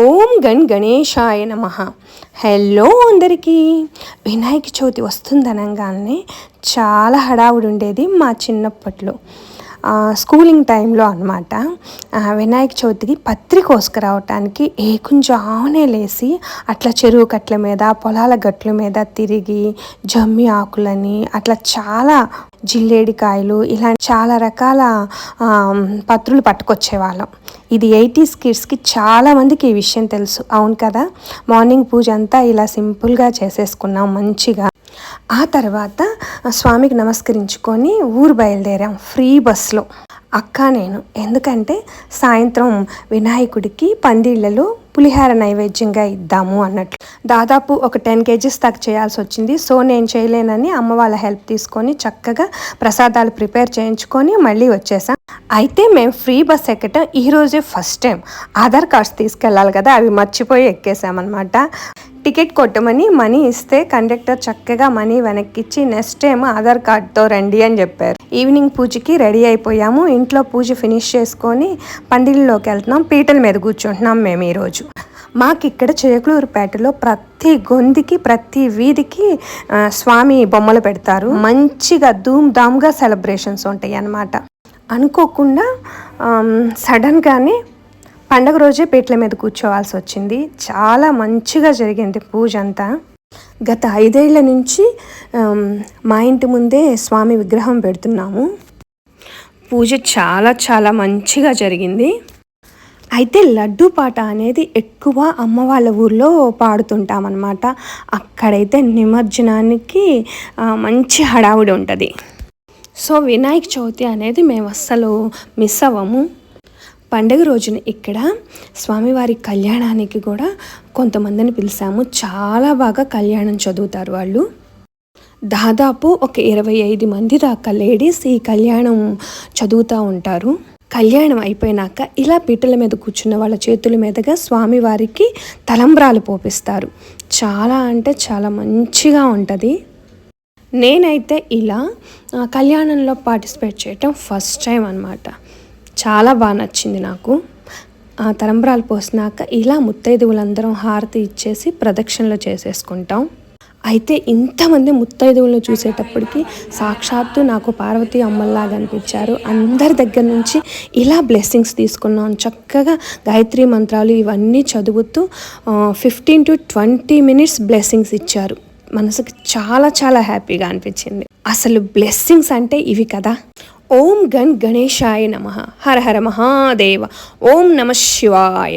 ఓం గణేశాయ నమః. హలో అందరికీ. వినాయక చవితి వస్తుందనగానే చాలా హడావుడి ఉండేది మా చిన్నప్పట్లో. స్కూలింగ్ టైంలో అనమాట. వినాయక చవితికి పత్రిక కోసుకురావటానికి ఏకుంజామునే లేసి అట్లా చెరువు కట్ల మీద పొలాల గట్ల మీద తిరిగి జమ్మి ఆకులని అట్లా చాలా జిల్లేడికాయలు ఇలా చాలా రకాల పత్రులు పట్టుకొచ్చేవాళ్ళం. ఇది 80s కిడ్స్కి చాలామందికి ఈ విషయం తెలుసు, అవును కదా. మార్నింగ్ పూజ అంతా ఇలా సింపుల్గా చేసేసుకున్నాం మంచిగా. ఆ తర్వాత స్వామికి నమస్కరించుకొని ఊరు బయలుదేరాం ఫ్రీ బస్లో, అక్క నేను. ఎందుకంటే సాయంత్రం వినాయకుడికి పందిళ్ళలో పులిహార నైవేద్యంగా ఇద్దాము అన్నట్లు. దాదాపు ఒక 10 kgs దాకా చేయాల్సి వచ్చింది. సో నేను చేయలేనని అమ్మ వాళ్ళ హెల్ప్ తీసుకొని చక్కగా ప్రసాదాలు ప్రిపేర్ చేయించుకొని మళ్ళీ వచ్చేసాం. అయితే మేము ఫ్రీ బస్ ఎక్కటం ఈరోజే ఫస్ట్ టైం. ఆధార్ కార్డ్స్ తీసుకెళ్ళాలి కదా, అవి మర్చిపోయి ఎక్కేసామన్నమాట. టికెట్ కొట్టమని మనీ ఇస్తే కండక్టర్ చక్కగా మనీ వెనక్కిచ్చి నెక్స్ట్ టైం ఆధార్ కార్డ్తో రండి అని చెప్పారు. ఈవినింగ్ పూజకి రెడీ అయిపోయాము. ఇంట్లో పూజ ఫినిష్ చేసుకొని పందిళ్ళలోకి వెళ్తున్నాం. పీటల మీద కూర్చుంటున్నాం మేము ఈరోజు. మాకు ఇక్కడ చిలకలూరుపేటలో ప్రతి గొంతుకి ప్రతి వీధికి స్వామి బొమ్మలు పెడతారు. మంచిగా ధూమ్ధామ్గా సెలబ్రేషన్స్ ఉంటాయి అన్నమాట. అనుకోకుండా సడన్గానే పండగ రోజే పీటల మీద కూర్చోవాల్సి వచ్చింది. చాలా మంచిగా జరిగింది పూజ అంతా. గత 5 ఏళ్ల నుంచి మా ఇంటి ముందే స్వామి విగ్రహం పెడుతున్నాము. పూజ చాలా చాలా మంచిగా జరిగింది. అయితే లడ్డూ పాట అనేది ఎక్కువ అమ్మ వాళ్ళ ఊర్లో పాడుతుంటామన్నమాట. అక్కడైతే నిమజ్జనానికి మంచి హడావుడి ఉంటుంది. సో వినాయక చవితి అనేది మేము అస్సలు మిస్ అవ్వము. పండుగ రోజున ఇక్కడ స్వామివారి కళ్యాణానికి కూడా కొంతమందిని పిలిచాము. చాలా బాగా కళ్యాణం చదువుతారు వాళ్ళు. దాదాపు ఒక 25 మంది దాకా లేడీస్ ఈ కళ్యాణం చదువుతూ ఉంటారు. కళ్యాణం అయిపోయినాక ఇలా పీటల మీద కూర్చున్న వాళ్ళ చేతుల మీదుగా స్వామివారికి తలంబ్రాలు పోపిస్తారు. చాలా అంటే చాలా మంచిగా ఉంటుంది. నేనైతే ఇలా కళ్యాణంలో పార్టిసిపేట్ చేయటం ఫస్ట్ టైం అన్నమాట. చాలా బాగా నచ్చింది నాకు. ఆ తలంబ్రాలు పోసినాక ఇలా ముత్తైదువులందరం హారతి ఇచ్చేసి ప్రదక్షిణలు చేసేసుకుంటాం. అయితే ఇంతమంది ముత్తైదువులను చూసేటప్పటికి సాక్షాత్తు నాకు పార్వతీ అమ్మల్లాగా అనిపించారు. అందరి దగ్గర నుంచి ఇలా బ్లెస్సింగ్స్ తీసుకున్నాం. చక్కగా గాయత్రి మంత్రాలు ఇవన్నీ చదువుతూ 15 to 20 minutes బ్లెస్సింగ్స్ ఇచ్చారు. మనసుకి చాలా చాలా హ్యాపీగా అనిపించింది. అసలు బ్లెస్సింగ్స్ అంటే ఇవి కదా. ఓం గణేశాయ నమః. హర హర మహాదేవ. ఓం నమః శివాయ.